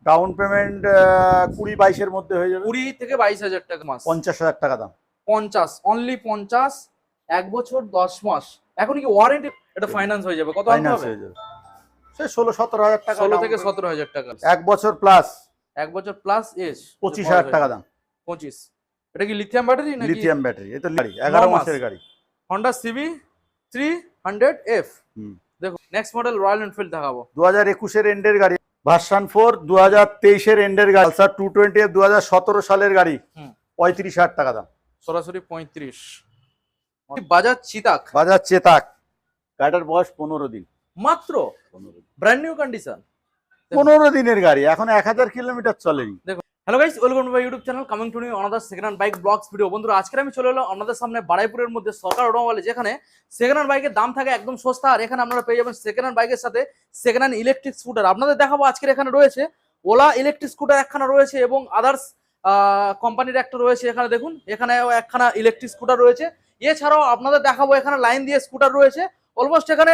Down payment 20-22 মধ্যে হয়ে যাবে। 20 থেকে 22,000 টাকা মাস। 50,000 টাকা দাম। 50, অনলি 50, 1 বছর 10 মাস। এখন কি ওয়ারেন্টি? এটা ফাইন্যান্স হয়ে যাবে, কত আনতে ফাইন্যান্স হবে? হয়ে যাবে সে 16-17,000 টাকা। 16 থেকে 17,000 টাকা। 1 বছর প্লাস। 1 বছর প্লাস এজ 25,000 টাকা দাম। 25। এটা কি লিথিয়াম ব্যাটারি নাকি? Lithium battery. এটা গাড়ি 11 মাসের গাড়ি। Honda CB 300F। হুম। দেখো নেক্সট মডেল রয়্যাল এনফিল্ড দেখাবো। 2021 এর এন্ডের গাড়ি, ভার্সন 4 2023 এর এন্ডের গাড়ি, পালসার 220 এর 2017 সালের গাড়ি। 35,000 টাকা দাম। সরাসরি 35। বাজাজ চিতাক। বাজাজ চেতাক, গাড়িটার বয়স 15 দিন মাত্র, ব্র্যান্ড নিউ কন্ডিশন। 15 দিনের গাড়ি, এখন 1000 কিলোমিটার চলেনি। দেখো, hello guys, welcome to my YouTube channel coming to new another second hand bike blogs video. বন্ধুরা, আজকে আমি চলে এলাম আপনাদের সামনে বারাইপুরের মধ্যে সরকার অটোমোবাইলে, যেখানে সেকেন্ড হ্যান্ড বাইকের দাম থাকে একদম সস্তা। আর এখানে আপনারা পেয়ে যাবেন সেকেন্ড হ্যান্ড বাইকের সাথে সেকেন্ড হ্যান্ড ইলেকট্রিক স্কুটার। আপনাদের দেখাবো আজকের এখানে রয়েছে ওলা ইলেকট্রিক স্কুটার একখানা রয়েছে এবং আদার্স কোম্পানির একটা রয়েছে। এখানে দেখুন, এখানেও একখানা ইলেকট্রিক স্কুটার রয়েছে। এছাড়াও আপনাদের দেখাবো এখানে লাইন দিয়ে স্কুটার রয়েছে। অলমোস্ট এখানে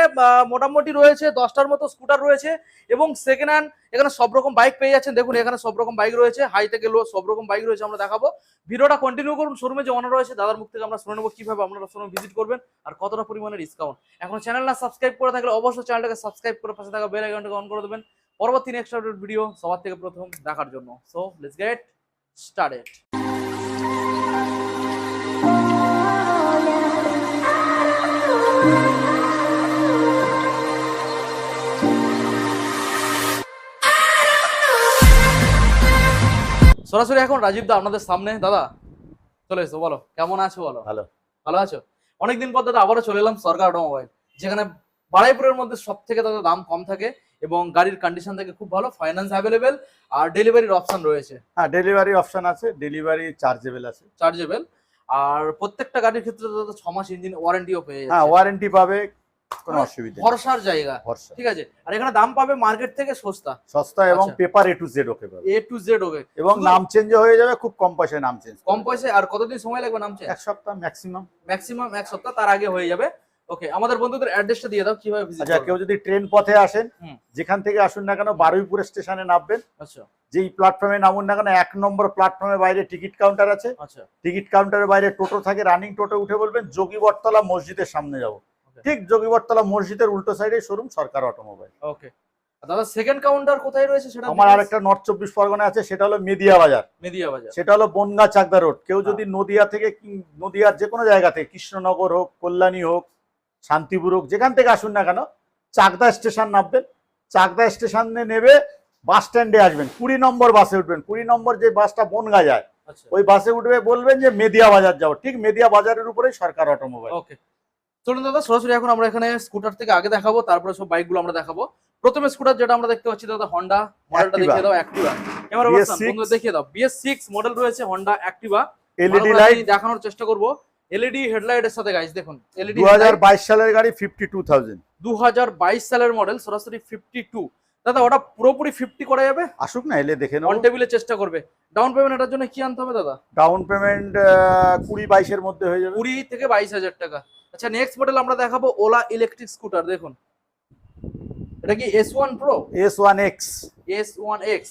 মোটামুটি রয়েছে 10টার মতো স্কুটার রয়েছে এবং সেকেন্ড হ্যান্ড এখানে সব রকম বাইক পেয়ে যাচ্ছেন। দেখুন এখানে সব রকম বাইক রয়েছে, হাই থেকে লো সব রকম বাইক রয়েছে। আমরা দেখাবো, ভিডিওটা কন্টিনিউ করুন। শোরুমে যে ওনার রয়েছে দাদার মুখ থেকে আমরা শুনে নেবো কিভাবে আপনারা শোরুম ভিজিট করবেন আর কতটা পরিমাণে ডিসকাউন্ট। এখন চ্যানেল না সাবস্ক্রাইব করে থাকলে অবশ্যই চ্যানেলটাকে সাবস্ক্রাইব করে পাশে থাকা বেল আইকনটাকে অন করে দেবেন পরবর্তী নেক্সট আপডেট ভিডিও সবার থেকে প্রথম দেখার জন্য। So let's get started. সরাসরি এখন রাজীব দা আপনাদের সামনে। দাদা চলে এসো, বলো কেমন আছো? বলো। ভালো। ভালো আছো? অনেকদিন পর দাদা আবারও চলে এলাম সরকার অটোমোবাইল, যেখানে বারাইপুরের মধ্যে সব থেকে দাদা দাম কম থাকে এবং গাড়ির কন্ডিশন থেকে খুব ভালো, ফাইন্যান্স অ্যাভেলেবেল আর ডেলিভারির অপশন রয়েছে। হ্যাঁ, ডেলিভারি অপশন আছে, ডেলিভারি চার্জেবল আছে। চার্জেবল। আর প্রত্যেকটা গাড়ির ক্ষেত্রে দাদা 6 মাস ইঞ্জিন ওয়ারেন্টিও পেয়ে যাচ্ছে। হ্যাঁ, ওয়ারেন্টি পাবে, কোনো অসুবিধা নেই। ভরসার জায়গা, ভরসা। ঠিক আছে। আর এখানে দাম পাবে মার্কেট থেকে সস্তা এবং আচ্ছা। পেপার A to Z ওকে পাবে। A to Z ওকে। এবং নাম চেঞ্জ হয়ে যাবে, খুব কম পয়সায় নাম চেঞ্জ। কম পয়সায়। আর কতদিন সময় লাগবে নাম চেঞ্জ? 1 সপ্তাহ ম্যাক্সিমাম। ম্যাক্সিমাম 1 সপ্তাহ, তার আগে হয়ে যাবে। ওকে, আমাদের বন্ধুদের অ্যাড্রেসটা দিয়ে দাও কিভাবে ভিজিট আচ্ছা, করবে। কেউ যদি ট্রেন পথে আসেন, যেখান থেকে আসুন না কেন, বারুইপুর স্টেশনে নামবেন। আচ্ছা যেই প্ল্যাটফর্মে নামুন না কেন, 1 নম্বর প্ল্যাটফর্মের বাইরে টিকিট কাউন্টার আছে। আচ্ছা। টিকিট কাউন্টারের বাইরে টোটো থাকে, রানিং টোটো উঠে বলবেন যোগীবরতলা মসজিদের সামনে যাব। ঠিক যোগীবরতলা মসজিদের উল্টো সাইডে শোরুম সরকার অটোমোবাইল। ওকে দাদা, সেকেন্ড কাউন্টার কোথায় রয়েছে সেটা? আমার আরেকটা নর্থ 24 পরগনা আছে, সেটা হলো মেদিয়া বাজার। মেদিয়া বাজার, সেটা হলো বনগা চাকদা রোড। কেউ যদি নদিয়া থেকে, নদিয়ার যে কোনো জায়গা থেকে, কৃষ্ণনগর হোক, কল্যাণী হোক, শান্তিপুর হোক, যেখান থেকে আসুন না কেন, চাকদা স্টেশন নামবেন। চাকদা স্টেশনে নেবে বাস স্ট্যান্ডে আসবেন, 20 নম্বর বাসে উঠবেন। 20 নম্বর যে বাসটা বনগা যায়, আচ্ছা ওই বাসে উঠবে, বলবেন যে মেদিয়া বাজার যাবো। ঠিক মেদিয়া বাজারের উপরেই সরকার অটোমোবাইল। ওকে, চলুন দাদা সরাসরি এখন আমরা এখানে স্কুটার থেকে আগে দেখাবো, তারপরে সব বাইকগুলো আমরা দেখাবো। প্রথমে স্কুটার যেটা আমরা দেখতে পাচ্ছি দাদা, হন্ডা মডেলটা দেখিয়ে দাও। অ্যাক্টিভা ক্যামেরা পারসন বন্ধুদের দেখিয়ে দাও। BS6 মডেল রয়েছে হন্ডা অ্যাক্টিভা। এলইডি লাইট দেখানোর চেষ্টা করব। এলইডি হেডলাইটের সাথে গাইস দেখুন, এলইডি 2022 সালের গাড়ি, 52,000। 2022 সালের মডেল, সরাসরি 52। দাদা ওটা পুরোপুরি 50 করা যাবে? আসুক না, এলে দেখে নেব। অন টেবিলে চেষ্টা করবে। ডাউন পেমেন্ট এটার জন্য কি আনতে হবে দাদা? ডাউন পেমেন্ট 20-22 মধ্যে হয়ে যাবে। 20 থেকে 22,000 টাকা। আচ্ছা, নেক্সট মডেল আমরা দেখাবো ওলা ইলেকট্রিক স্কুটার। দেখুন এটা কি S1 Pro? S1X। S1X।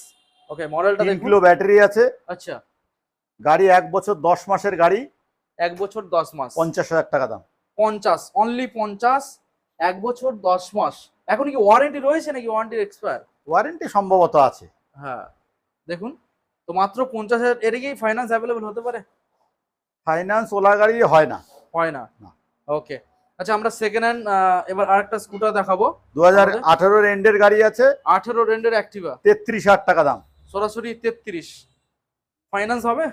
ওকে, মডেলটা 3 দেখুন। কিলো ব্যাটারি আছে। আচ্ছা, গাড়ি 1 বছর 10 মাসের গাড়ি। 1 বছর 10 মাস। 50,000 টাকা দাম। 50, অনলি 50, 1 বছর 10 মাস। এখন কি ওয়ারেন্টি রয়েছে নাকি ওয়ারেন্টির এক্সপায়ার? ওয়ারেন্টি সম্ভবত আছে। হ্যাঁ দেখুন, তো মাত্র 50,000। এর কি ফাইন্যান্স অ্যাভেলেবল হতে পারে? ফাইন্যান্স ওলা গাড়ি হয় না। হয় না। ওকে, আচ্ছা আমরা সেকেন্ড হ্যান্ড এবার আরেকটা স্কুটার দেখাবো। 2018 এর এন্ডের গাড়ি আছে। 18 রেন্ডের অ্যাক্টিভা, 33,000 টাকা দাম। সরাসরি 33। ফাইন্যান্স হবে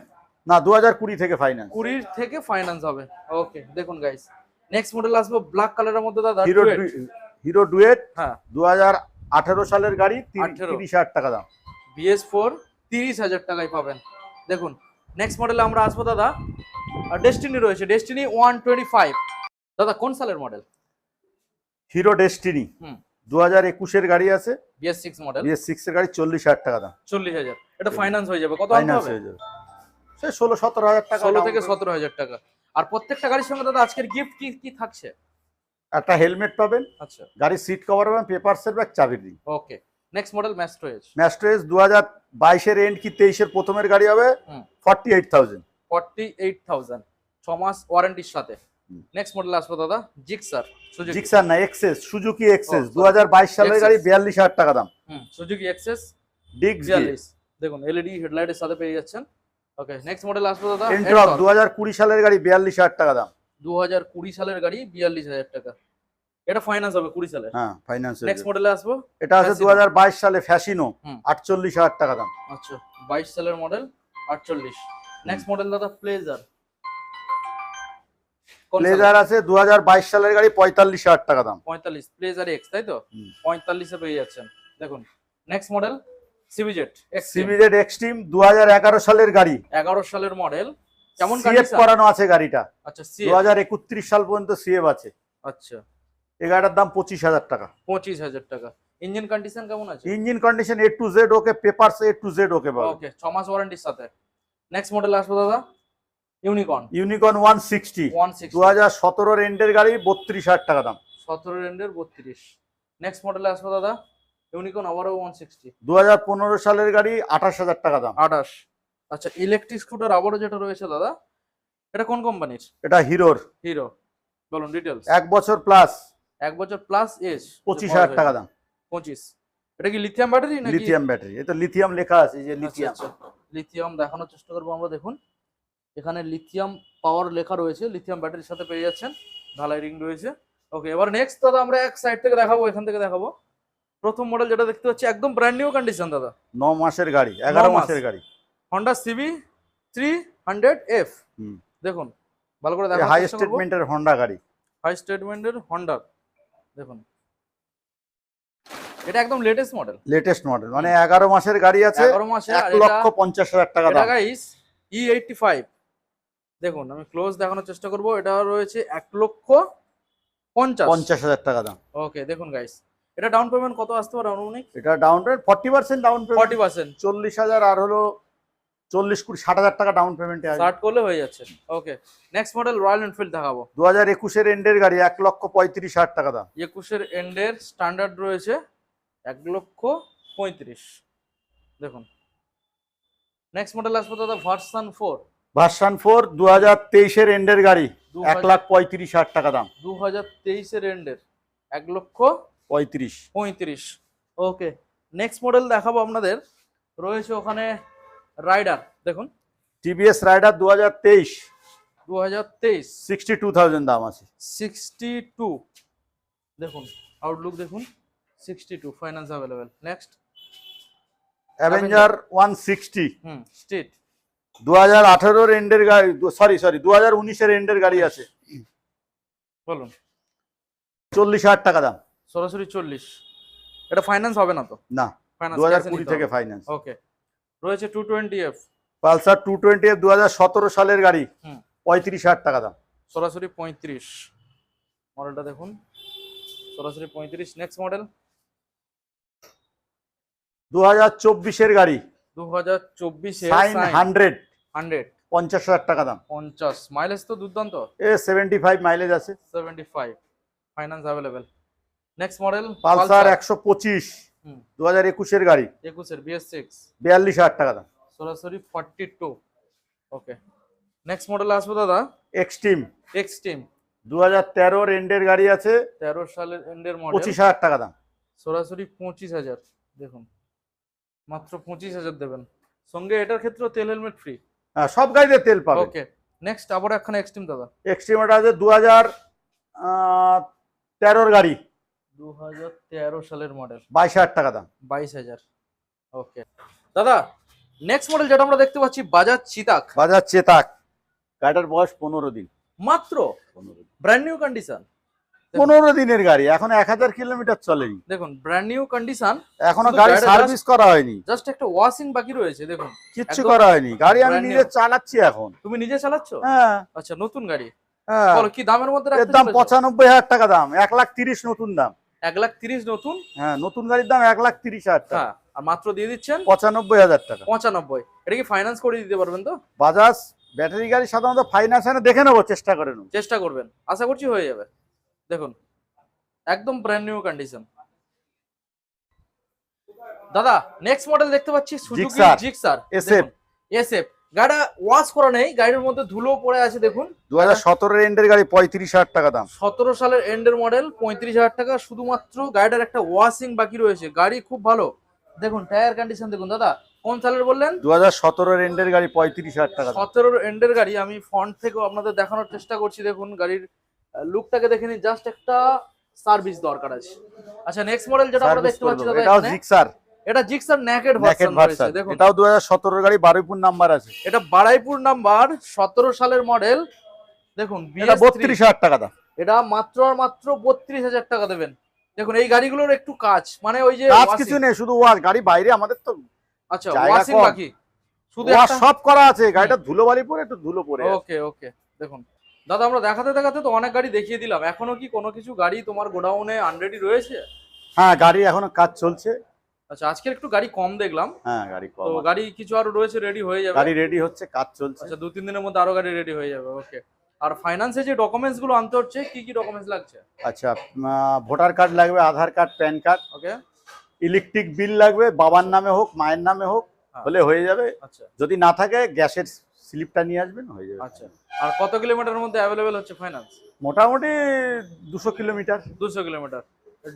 না, 2020 থেকে ফাইন্যান্স। 20 থেকে ফাইন্যান্স হবে। ওকে, দেখুন গাইস নেক্সট মডেল আসবো ব্ল্যাক কালারের মধ্যে দাদা, হিরো ডুয়েট। হ্যাঁ, 2018 সালের গাড়ি, 18 30,000 টাকা দাম। BS4 30,000 টাকায় পাবেন। দেখুন নেক্সট মডেলে আমরা আসবো দাদা, ডেস্টিনি রয়েছে, ডেস্টিনি 125। দাদা কোন সালের মডেল? হিরো ডেস্টিনি 2021 এর গাড়ি আছে। BS6 মডেল, BS6 এর গাড়ি, 40,000 টাকা দাম। 40,000। এটা ফাইন্যান্স হয়ে যাবে, কত আনতে ফাইন্যান্স হবে? হয়ে যাবে সে 16-17,000 টাকা। 16 থেকে 17,000 টাকা। আর প্রত্যেকটা গাড়ির সঙ্গে দাদা আজকের গিফট কি কি থাকছে? একটা হেলমেট পাবেন, আচ্ছা গাড়ির সিট কভার পাবেন, পেপারসের ব্যাগ, চাবির রিং। ওকে, নেক্সট মডেল ম্যাস্ট্রোয়েজ। ম্যাস্ট্রেজ 22-এর এন্ড কি 23-এর প্রথমের গাড়ি হবে হুম। 48,000। 48,000 6 মাস ওয়ারেন্টির সাথে। হুম। নেক্সট মডেল আসবে দাদা জিক্সার, সুজুকি। জিক্সার না, এক্সেস, সুজুকি এক্সেস, sorry, 2022 সালের গাড়ি, Access। 42,000 টাকা দাম। সুজুকি এক্সেস ডিক্স 42, দেখুন এলইডি হেডলাইটের সাথে পেয়ে যাচ্ছেন। ওকে, নেক্সট মডেল আসবে দাদা এন্ট্রক, Ntorq। 2020 সালের গাড়ি, 42,000 টাকা দাম। 2020 সালের গাড়ি, 42,000 টাকা। এটা ফাইন্যান্স হবে 20 সালের। হ্যাঁ, ফাইন্যান্স। নেক্সট মডেলে আসবো এটা আছে Fasino। 2022 সালে ফ্যাসিনো, হুম। 48,000 টাকা দাম। আচ্ছা, 22 সালের মডেল, 48। নেক্সট মডেল দাদা প্লেজার। প্লেজার আছে 2022 সালের গাড়ি, 45,000 টাকা দাম। 45, প্লেজার এক্স, তাই তো? হুম। 45 এ পেয়ে যাচ্ছেন। দেখুন next model CBZ Xtreme, CBZ Xtreme, 2011 সালের গাড়ি, 11 সালের মডেল। কেমন সিএফ কন্ডিশন? করানো আছে গাড়িটা। আচ্ছা, 2031 সাল পর্যন্ত সিএফ আছে। আচ্ছা, এই গাড়িটার দাম 25,000 টাকা। 25,000 টাকা। ইঞ্জিন কন্ডিশন কেমন আছে? Engine condition A to Z okay, papers A to Z ওকে পাবে। ওকে, 6 মাস ওয়ারেন্টির সাথে। নেক্সট মডেল আসবে দাদা ইউনিকর্ন। ইউনিকর্ন 160, 160, 2017 এন্ডের গাড়ি, 32,000 টাকা দাম। 17 রেন্ডের 32। নেক্সট মডেলে আসবে দাদা ইউনিকর্ন আবারও 160, 2015 সালের গাড়ি, 28,000 টাকা দাম। 28। আচ্ছা, ইলেকট্রিক স্কুটার আবারও যেটা রয়েছে দাদা, এটা কোন কোম্পানির? এটা হিরোর, হিরো। বলুন ডিটেলস। 1 বছর প্লাস, 1 বছর প্লাস এজ, 25,000 টাকা দাম। 25। এটা কি লিথিয়াম ব্যাটারি নাকি? লিথিয়াম ব্যাটারি, এটা লিথিয়াম লেখা আছে, এই যে লিথিয়াম। লিথিয়াম দেখানোর চেষ্টা করবো আমরা। দেখুন এখানে লিথিয়াম পাওয়ার লেখা রয়েছে, লিথিয়াম ব্যাটারির সাথে পেয়ে যাচ্ছেন, ঢালাই রিং রয়েছে। ওকে, এবার নেক্সট দাদা আমরা এক সাইড থেকে দেখাবো, এখান থেকে দেখাবো। প্রথম মডেল যেটা দেখতে পাচ্ছি একদম ব্র্যান্ড নিউ কন্ডিশন দাদা, 9 মাসের গাড়ি, 11 মাস। মাসের গাড়ি। Honda CB 300F। হুম। দেখুন ভালো করে হাই দেখার চেষ্টা করবো। স্টেটমেন্টের হন্ডা গাড়ি। হাই স্টেটমেন্টের হন্ডা। দেখুন এটা একদম লেটেস্ট মডেল, লেটেস্ট মডেল, মানে 11 মাসের গাড়ি আছে, 11 মাসে। আর 1,50,000 টাকা এটা দাম। Guys E85। দেখুন আমি ক্লোজ দেখানোর চেষ্টা করব। এটা রয়েছে 1,50,000। 50,000 টাকা দাম। ওকে, দেখুন গাইস এটা ডাউন পেমেন্ট কত আসতে পারে অনুমানিক? এটা ডাউন পেমেন্ট 40% ডাউন পেমেন্ট, 40%। 40,000 আর হলো 40-60,000 টাকা ডাউন পেমেন্টে আছে। 60 করলে হয়ে যাচ্ছে। ওকে, নেক্সট মডেল রয়্যাল এনফিল্ড দেখাবো। 2021 এর এন্ডের গাড়ি, 1,35,000 টাকা দাম। 21 এর এন্ডের স্ট্যান্ডার্ড রয়েছে 1,35,000। দেখুন নেক্সট মডেল আসবে দাদা ভার্সন 4। ভার্সন 4, 2023 এর এন্ডের গাড়ি, 1,35,000 টাকা দাম। 2023 এর এন্ডের 1,35,000। ওকে, নেক্সট মডেল দেখাবো আপনাদের। রয়েছে ওখানে রাইডার। দেখুন টিভিএস রাইডার 2023, 2023 62,000 দাম আছে। 62। দেখুন আউটলুক দেখুন, 62, finance available. Next Avenger 160, street. 2018 এর এন্ডের গাড়ি, সরি 2019 এর এন্ডের গাড়ি আছে, বলুন 40,000 টাকা দাম। সরাসরি 40। এটা ফাইন্যান্স হবে না তো? না, ফাইন্যান্স 2020 থেকে ফাইন্যান্স। ওকে, রয়েছে 220F, পালসার 220 2017 সালের গাড়ি, 35,000 টাকা দাম। সরাসরি 35। মডেলটা দেখুন, সরাসরি 35। নেক্সট মডেল 2024 এর গাড়ি, 2024 এর সাইন 100, 100, 50,000 টাকা দাম। 50। মাইলেজ তো দুর্দান্ত, 75 মাইলেজ আছে। 75, finance available. Next model Pulsar 125, 2021 এর গাড়ি, 21 এর BS6, 42,000 টাকা দাম। সরাসরি 42। ওকে, নেক্সট মডেল আসবে দাদা এক্সট্রিম, এক্সট্রিম। 2013 এর এন্ডের গাড়ি আছে, 13 সালের এন্ডের মডেল, 25,000 টাকা দাম। সরাসরি 25,000। দেখুন মাত্র 25,000 দেবেন, সঙ্গে এটার ক্ষেত্রে তেল হেলমেট ফ্রি। হ্যাঁ, সব গাড়িতে তেল পাবে। ওকে, নেক্সট আবার একখানা এক্সট্রিম দাদা। এক্সট্রিম এটা আছে 2013 গাড়ি, 2013 সালের মডেল, 22,000 টাকা দাম। 22,000। ওকে দাদা, নেক্সট মডেল যেটা আমরা দেখতে পাচ্ছি বাজাজ চিতাক। বাজাজ চেতাক, গাড়িটার বয়স 15 দিন। মাত্র ব্র্যান্ড নিউ কন্ডিশন। 15 দিনের গাড়ি, এখন 1000 কিলোমিটার চলেনি। দেখুন ব্র্যান্ড নিউ কন্ডিশন, এখনো গাড়ি সার্ভিস করা হয়নি, জাস্ট একটা ওয়াশিং বাকি রয়েছে। দেখুন কিচ্ছু একদম করা হয়নি, গাড়ি আমি brand নিজে new। চালাচ্ছি এখন। তুমি নিজে চালাচ্ছ? হ্যাঁ আচ্ছা, নতুন গাড়ি। হ্যাঁ, বলো কি দামের মধ্যে এর রাখতে দাম চলেছো? 95,000 টাকা দাম, 1,30,000 নতুন দাম। 1,30,000 নতুন। হ্যাঁ, নতুন গাড়ির দাম 1,30,000 টাকা। হ্যাঁ, আর মাত্র দিয়ে দিচ্ছেন 95,000 টাকা। 95। এটা কি ফাইন্যান্স করে দিতে পারবেন তো? বাজাজ ব্যাটারি গাড়ি সাধারণত ফাইন্যান্স দেখে নেবো, চেষ্টা করে নেবো। চেষ্টা করবেন, আশা করছি হয়ে যাবে। দেখুন একদম ব্র্যান্ড নিউ কন্ডিশন। দাদা নেক্সট মডেল দেখতে পাচ্ছি Suzuki Gixxer. Gixxer SF। SF. গাড়িটা ওয়াশ করা নেই, গাড়ির মধ্যে ধুলো পড়ে আছে দেখুন। 2017 এন্ডের গাড়ি, 35,000 টাকা দাম। 17 সালের এন্ডের মডেল, 35,000 টাকা। শুধুমাত্র গাড়িটার একটা ওয়াশিং বাকি রয়েছে। গাড়ি খুব ভালো দেখুন, টায়ার কন্ডিশন দেখুন। দাদা কোন সালের বললেন? 2017 এন্ডের গাড়ি, 35,000 টাকা দাম। 17 এন্ডের গাড়ি। আমি ফ্রন্ট থেকেও আপনাদের দেখানোর চেষ্টা করছি। দেখুন গাড়ির লুকটাকে দেখে নিন, জাস্ট একটা সার্ভিস দরকার আছে। আচ্ছা নেক্সট মডেল যেটা আমরা সার্ভিস দেখতে পাচ্ছি করবো। দাদা, এটাও এখানে জিক্সার, এটা জিক্সার নেকেড নেকেড ভার্সন রয়েছে ভার্সন। দেখুন। এটাও 2017 গাড়ি, বারুইপুর নাম্বার আছে। এটা বারাইপুর নাম্বার, 17 সালের মডেল দেখুন। এটা BS3 32,000 টাকা দাম। এটা মাত্র আর মাত্র 32,000 টাকা দেবেন। দেখুন এই গাড়িগুলোর একটু কাজ, মানে ওই যে কাজ washing। কিছু নেই, শুধু ওয়াশ। গাড়ি বাইরে আমাদের তো আচ্ছা জায়গা ওয়াশিং কম। বাকি, শুধু ওয়াশ একটা। সব করা আছে। গাড়িটা ধুলোবালি পরে, একটু ধুলো পরে আছে। ওকে ওকে দেখুন দাদা, আমরা দেখাতে দেখাতে তো অনেক গাড়ি দেখিয়ে দিলাম। এখনো কি কোনো কিছু গাড়ি তোমার গোডাউনে আনরেডি রয়েছে? হ্যাঁ, গাড়ি এখনো কাজ চলছে। আচ্ছা আজকের একটু গাড়ি কম দেখলাম। হ্যাঁ, গাড়ি কম তো আছে। গাড়ি কিছু আরো রয়েছে, রেডি হয়ে যাবে। গাড়ি রেডি হচ্ছে, কাজ চলছে। আচ্ছা 2-3 দিনের মধ্যে আরো গাড়ি রেডি হয়ে যাবে। ওকে। আর ফাইন্যান্সে যে ডকুমেন্টস গুলো আনতে হচ্ছে, কি কি ডকুমেন্টস লাগছে? আচ্ছা, ভোটার কার্ড লাগবে, আধার কার্ড, প্যান কার্ড, ওকে। ইলেকট্রিক বিল লাগবে, বাবার নামে হোক মায়ের নামে হোক, হ্যাঁ। হলে হয়ে যাবে। আচ্ছা যদি না থাকে গ্যাসের স্লিপটা নিয়ে আসবেন, হয়ে যাবে। আচ্ছা। আর কত কিলোমিটারের মধ্যে অ্যাভেলেবেল হচ্ছে ফাইন্যান্স? মোটামুটি 200 কিলোমিটার। 200 কিলোমিটার।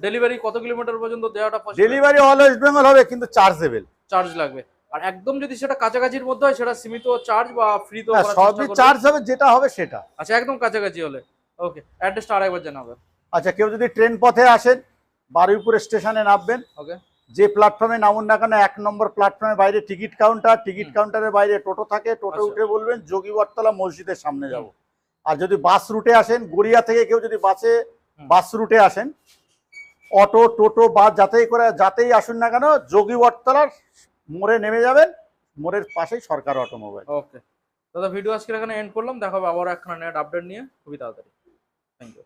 ডেলিভারি কত কিলোমিটার পর্যন্ত দেওয়াটা possible? Delivery all West Bengal হবে, কিন্তু চার্জেবল। চার্জ লাগবে। আর একদম যদি সেটা কাছাকাছির মধ্যে হয়, সেটা সীমিত চার্জ বা ফ্রি তো হ্যাঁ, করার সবই চেষ্টা করবেন। চার্জ হবে, যেটা হবে সেটা। আচ্ছা একদম কাছাকাছি হলে। ওকে, অ্যাড্রেসটা আরেকবার জানাবেন। আচ্ছা, কেউ যদি ট্রেন পথে আসেন, বারুইপুর স্টেশনে নামবেন। ওকে। যে প্ল্যাটফর্মে নামুন না কেন, 1 নম্বর প্ল্যাটফর্মের বাইরে টিকিট কাউন্টার, টিকিট কাউন্টারের বাইরে টোটো থাকে। টোটো আচ্ছা। উঠে বলবেন যোগী বটতলা মসজিদের সামনে যাব। আর যদি বাস রুটে আসেন, গড়িয়া থেকে কেউ যদি বাস রুটে আসেন, অটো, টোটো, বাস যাতেই আসুন না কেন, যোগী বটতলার মোড়ে নেমে যাবেন। মোড়ের পাশেই সরকার অটোমোবাইল। ওকে দাদা, ভিডিও আজকে এখানে এন্ড করলাম। দেখা হবে আবার একখানা নেট আপডেট নিয়ে খুবই তাড়াতাড়ি। Thank you.